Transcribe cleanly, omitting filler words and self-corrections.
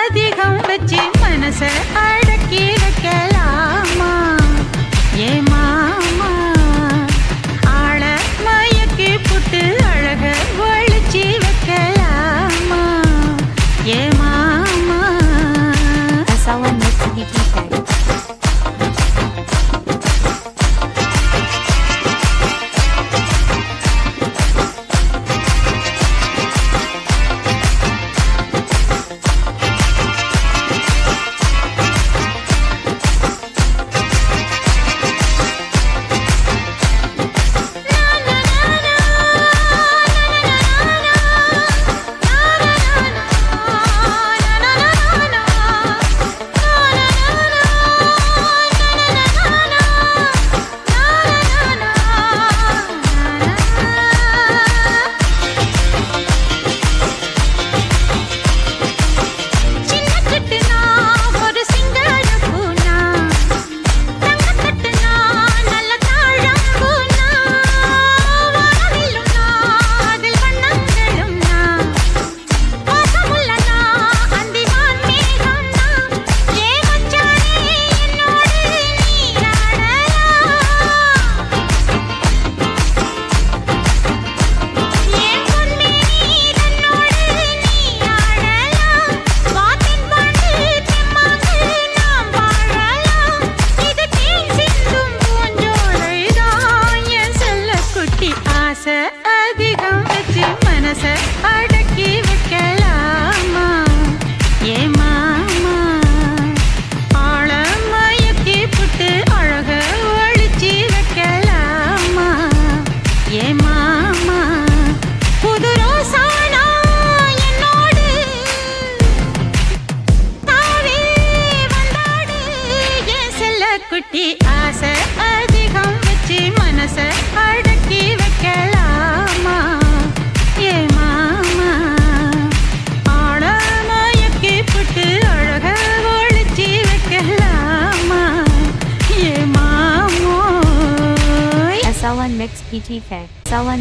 அதிகம் வச்சு மனச அடக்கி வைக்கலாமா ஏ மாமா ஆள மயக்கி புட்டு அழக ஒழிச்சு வைக்கலாமா ஏ மாமா SLN Mix PTK. அதிகம் வச்சு மனச அடக்கி வைக்கலாமா ஏ மாமா ஆள மயக்கி புட்டு அழக ஒழிச்சு வைக்கலாமா ஏ மாமா புது ரோசானா என்னோடு தாவே வந்தாடு என் செல்ல குட்டி ஆசை அதிகம் வச்சு மனச அடக்கி வைக்கலாமா ஏ மாமா ஆள மயக்கி புட்டு அழக ஒழிச்சு வைக்கலாமா ஏ மாமோ SLN Mix PTK. SLN